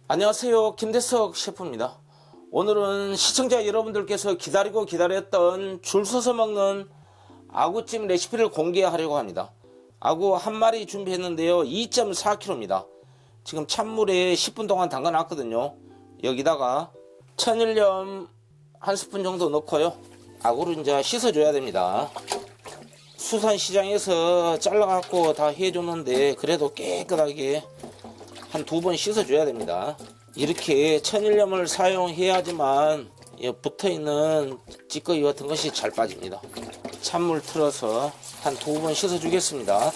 안녕하세요, 김대석 셰프입니다. 오늘은 시청자 여러분들께서 기다리고 기다렸던 줄 서서 먹는 아구찜 레시피를 공개하려고 합니다. 아구 한 마리 준비했는데요, 2.4kg입니다 지금 찬물에 10분 동안 담가 놨거든요. 여기다가 천일염 한 스푼 정도 넣고요, 아구를 이제 씻어 줘야 됩니다. 수산시장에서 잘라갖고 다 해줬는데 그래도 깨끗하게 한 2번 씻어 줘야 됩니다. 이렇게 천일염을 사용해야지만 붙어있는 찌꺼기 같은 것이 잘 빠집니다. 찬물 틀어서 한 2번 씻어 주겠습니다.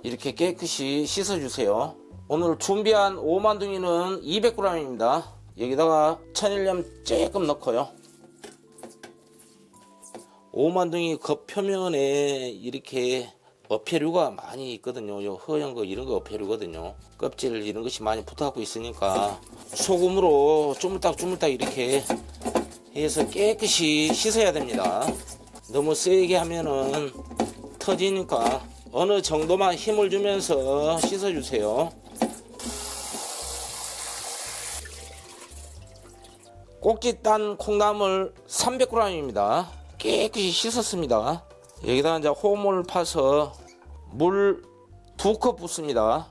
이렇게 깨끗이 씻어 주세요. 오늘 준비한 오만둥이는 200g입니다 여기다가 천일염 조금 넣고요, 오만둥이 겉표면에 이렇게 어패류가 많이 있거든요. 요 허연 거 이런 거 어패류거든요. 껍질 이런 것이 많이 붙어갖고 있으니까 소금으로 쪼물딱 이렇게 해서 깨끗이 씻어야 됩니다. 너무 세게 하면은 터지니까 어느 정도만 힘을 주면서 씻어주세요. 꼭지 딴 콩나물 300g입니다 깨끗이 씻었습니다. 여기다가 이제 호물 파서 물 2컵 붓습니다.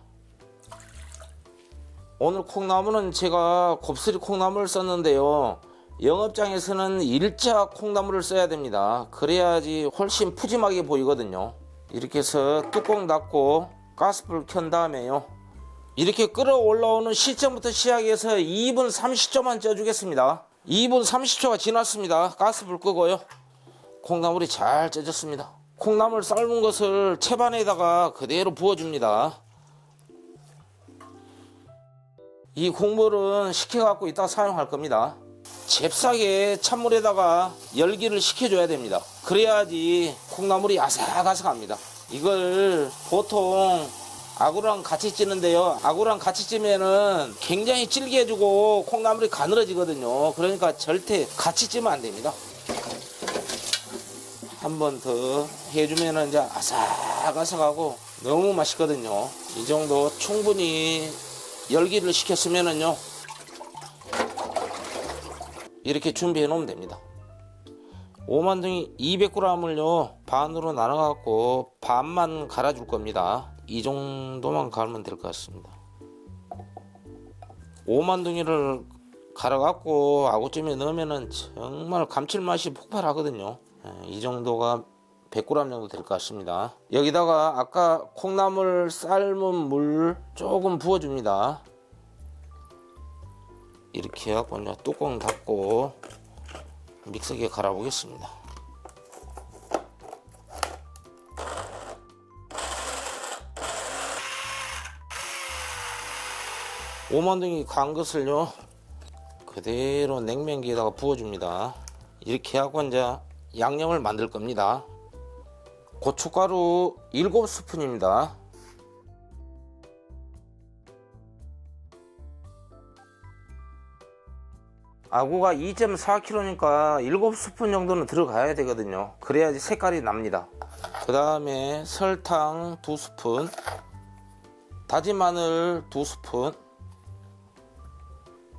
오늘 콩나물은 제가 곱슬이 콩나물을 썼는데요, 영업장에서는 일자 콩나물을 써야 됩니다. 그래야지 훨씬 푸짐하게 보이거든요. 이렇게 해서 뚜껑 닫고 가스불 켠 다음에요, 이렇게 끓어 올라오는 시점부터 시작해서 2분 30초만 쪄주겠습니다. 2분 30초가 지났습니다. 가스불 끄고요, 콩나물이 잘 쪄졌습니다. 콩나물 삶은 것을 채반에다가 그대로 부어줍니다. 이 국물은 식혀갖고 이따 사용할 겁니다. 잽싸게 찬물에다가 열기를 식혀줘야 됩니다. 그래야지 콩나물이 아삭아삭합니다. 이걸 보통 아구랑 같이 찌는데요, 아구랑 같이 찌면은 굉장히 질게 해주고 콩나물이 가늘어지거든요. 그러니까 절대 같이 찌면 안 됩니다. 한 번 더 해주면은 이제 아삭아삭하고 너무 맛있거든요. 이 정도 충분히 열기를 식혔으면은요, 이렇게 준비해 놓으면 됩니다. 오만둥이 200g을요 반으로 나눠 갖고 반만 갈아 줄 겁니다. 이 정도만 갈면 될 것 같습니다. 오만둥이를 갈아 갖고 아구찜에 넣으면은 정말 감칠맛이 폭발하거든요. 이 정도가 100g 정도 될 것 같습니다. 여기다가 아까 콩나물 삶은 물 조금 부어줍니다. 이렇게 해갖고 이제 뚜껑 닫고 믹서기에 갈아 보겠습니다. 오만둥이 간 것을요 그대로 냉면기에다가 부어줍니다. 이렇게 하고 이제 양념을 만들 겁니다. 고춧가루 7스푼입니다. 아구가 2.4kg니까 7스푼 정도는 들어가야 되거든요. 그래야지 색깔이 납니다. 그 다음에 설탕 2스푼, 다진 마늘 2스푼,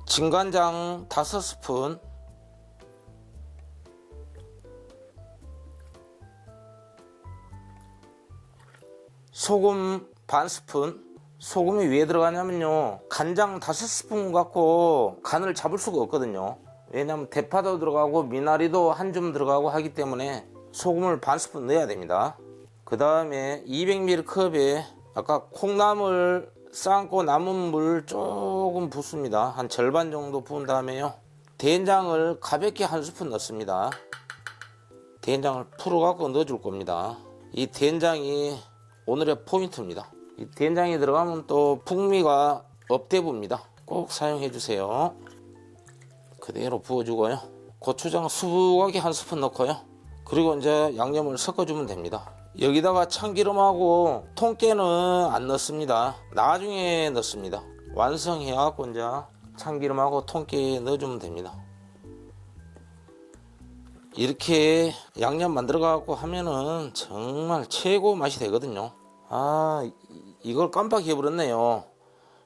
진간장 5스푼, 소금 반 스푼. 소금이 왜 들어가냐면요, 간장 5스푼 갖고 간을 잡을 수가 없거든요. 왜냐면 대파도 들어가고 미나리도 한 줌 들어가고 하기 때문에 소금을 반 스푼 넣어야 됩니다. 그 다음에 200ml 컵에 아까 콩나물 삶고 남은 물 조금 붓습니다. 한 절반 정도 부은 다음에요, 된장을 가볍게 한 스푼 넣습니다. 된장을 풀어 갖고 넣어 줄 겁니다. 이 된장이 오늘의 포인트입니다. 이 된장이 들어가면 또 풍미가 업돼봅니다. 꼭 사용해 주세요. 그대로 부어주고요, 고추장 수북하게 한 스푼 넣고요, 그리고 이제 양념을 섞어주면 됩니다. 여기다가 참기름하고 통깨는 안 넣습니다. 나중에 넣습니다. 완성해갖고 이제 참기름하고 통깨 넣어주면 됩니다. 이렇게 양념 만들어 갖고 하면은 정말 최고 맛이 되거든요. 이걸 깜빡 해버렸네요.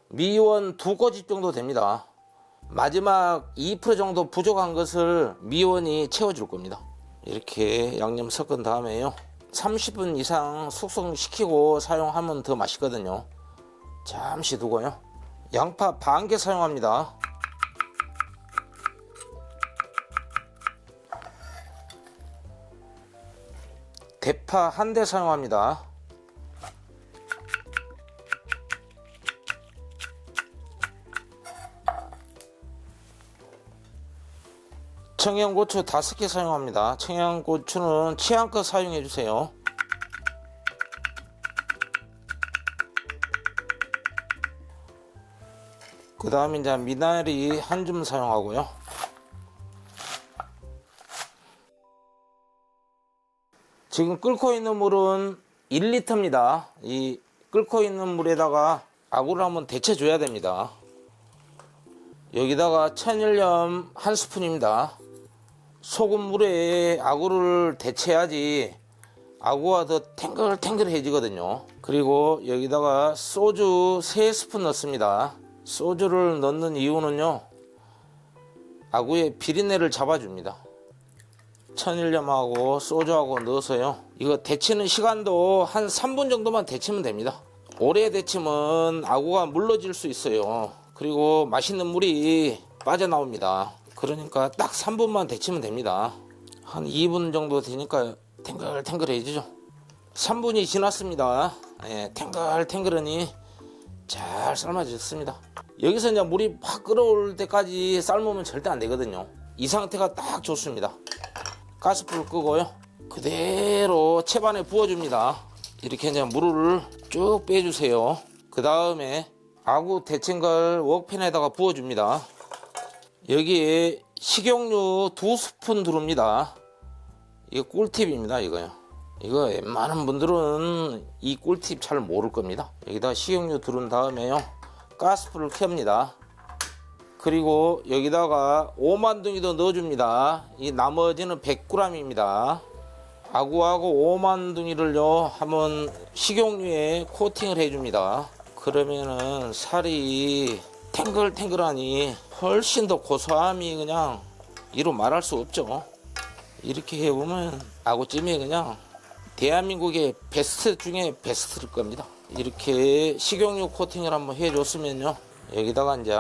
미원 2꼬집 정도 됩니다. 마지막 2% 정도 부족한 것을 미원이 채워줄 겁니다. 이렇게 양념 섞은 다음에요, 30분 이상 숙성시키고 사용하면 더 맛있거든요. 잠시 두고요, 양파 반 개 사용합니다. 대파 1대 사용합니다. 청양고추 5개 사용합니다. 청양고추는 취향껏 사용해 주세요. 그 다음에 이제 미나리 1줌 사용하고요. 지금 끓고 있는 물은 1리터입니다. 이 끓고 있는 물에다가 아구를 한번 데쳐줘야 됩니다. 여기다가 천일염 1스푼입니다. 소금물에 아구를 데쳐야지 아구가 더 탱글탱글해지거든요. 그리고 여기다가 소주 3스푼 넣습니다. 소주를 넣는 이유는요, 아구의 비린내를 잡아줍니다. 천일염하고 소주하고 넣어서요, 이거 데치는 시간도 한 3분 정도만 데치면 됩니다. 오래 데치면 아구가 물러질 수 있어요. 그리고 맛있는 물이 빠져나옵니다. 그러니까 딱 3분만 데치면 됩니다. 한 2분 정도 되니까 탱글탱글해지죠. 3분이 지났습니다. 탱글탱글하니 잘 삶아졌습니다. 여기서 이제 물이 확 끓어올 때까지 삶으면 절대 안 되거든요. 이 상태가 딱 좋습니다. 가스불 끄고요, 그대로 채반에 부어줍니다. 이렇게 이제 물을 쭉 빼주세요. 그 다음에 아구 데친 걸 웍팬에다가 부어줍니다. 여기에 식용유 2스푼 두릅니다. 이거 꿀팁입니다. 이거 웬만한 분들은 이 꿀팁 잘 모를 겁니다. 여기다 식용유 두른 다음에요, 가스불을 켭니다. 그리고 여기다가 오만둥이도 넣어줍니다. 이 나머지는 100g입니다. 아구하고 오만둥이를요 한번 식용유에 코팅을 해줍니다. 그러면은 살이 탱글탱글하니 훨씬 더 고소함이 그냥 이루 말할 수 없죠. 이렇게 해보면 아구찜이 그냥 대한민국의 베스트 중에 베스트일 겁니다. 이렇게 식용유 코팅을 한번 해줬으면요, 여기다가 이제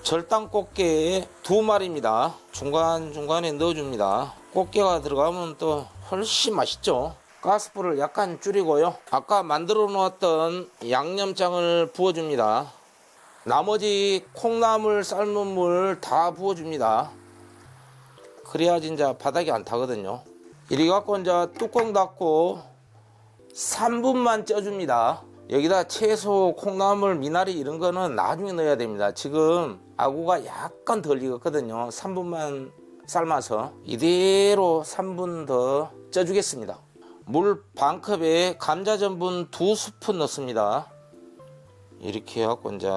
절단 꽃게 2마리입니다. 중간중간에 넣어줍니다. 꽃게가 들어가면 또 훨씬 맛있죠. 가스불을 약간 줄이고요, 아까 만들어 놓았던 양념장을 부어줍니다. 나머지 콩나물 삶은 물 다 부어줍니다. 그래야지 이제 바닥이 안 타거든요. 이리 갖고 이제 뚜껑 닫고 3분만 쪄줍니다. 여기다 채소, 콩나물, 미나리 이런 거는 나중에 넣어야 됩니다. 지금 아구가 약간 덜 익었거든요. 3분만 삶아서 이대로 3분 더 쪄주겠습니다. 물 반컵에 감자전분 2스푼 넣습니다. 이렇게 해갖고 이제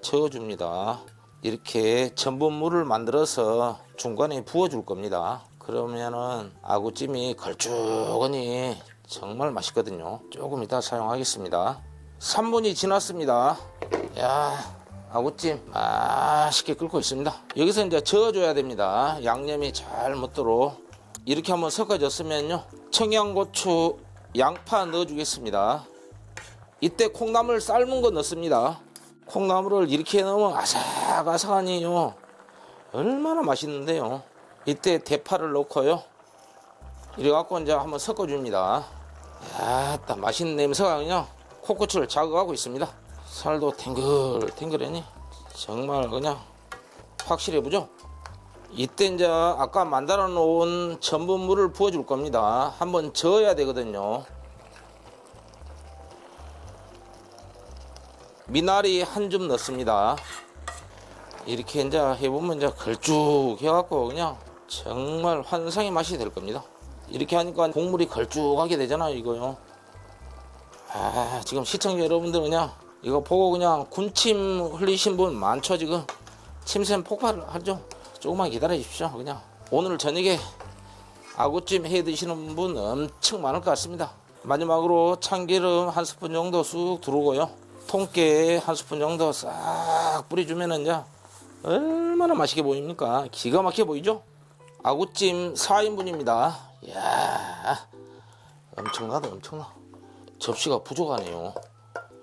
저어줍니다. 이렇게 전분물을 만들어서 중간에 부어줄 겁니다. 그러면은 아구찜이 걸쭉하니 정말 맛있거든요. 조금 이따 사용하겠습니다. 3분이 지났습니다. 아구찜 맛있게 끓고 있습니다. 여기서 이제 저어줘야 됩니다. 양념이 잘 묻도록. 이렇게 한번 섞어줬으면요, 청양고추, 양파 넣어주겠습니다. 이때 콩나물 삶은 거 넣습니다. 콩나물을 이렇게 넣으면 아삭아삭하니요 얼마나 맛있는데요. 이때 대파를 넣고요, 이래 갖고 이제 한번 섞어줍니다. 딱 맛있는 냄새가 그냥 코끝을 자극하고 있습니다. 살도 탱글탱글하니 정말 그냥 확실해 보죠. 이때 이제 아까 만들어 놓은 전분물을 부어줄 겁니다. 한번 저어야 되거든요. 미나리 1줌 넣습니다. 이렇게 이제 해보면 이제 걸쭉해 갖고 그냥 정말 환상의 맛이 될 겁니다. 이렇게 하니까 국물이 걸쭉하게 되잖아요, 이거요. 지금 시청자 여러분들 그냥 이거 보고 그냥 군침 흘리신 분 많죠. 지금 침샘 폭발하죠. 조금만 기다려 주십시오. 그냥 오늘 저녁에 아구찜 해 드시는 분 엄청 많을 것 같습니다. 마지막으로 참기름 한 스푼 정도 쑥 두르고요. 통깨 한 스푼 정도 싹 뿌려주면은요 얼마나 맛있게 보입니까? 기가 막혀 보이죠? 아구찜 4인분입니다. 이야, 엄청나다 엄청나. 접시가 부족하네요.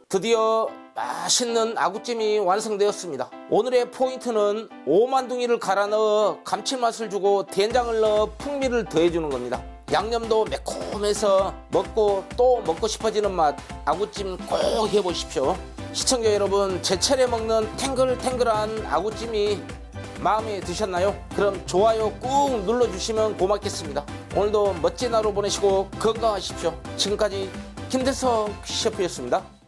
드디어 맛있는 아구찜이 완성되었습니다. 오늘의 포인트는 오만둥이를 갈아 넣어 감칠맛을 주고 된장을 넣어 풍미를 더해주는 겁니다. 양념도 매콤해서 먹고 또 먹고 싶어지는 맛. 아구찜 꼭 해보십시오. 시청자 여러분, 제철에 먹는 탱글탱글한 아구찜이 마음에 드셨나요? 그럼 좋아요 꾹 눌러주시면 고맙겠습니다. 오늘도 멋진 하루 보내시고 건강하십시오. 지금까지 김대석 셰프였습니다.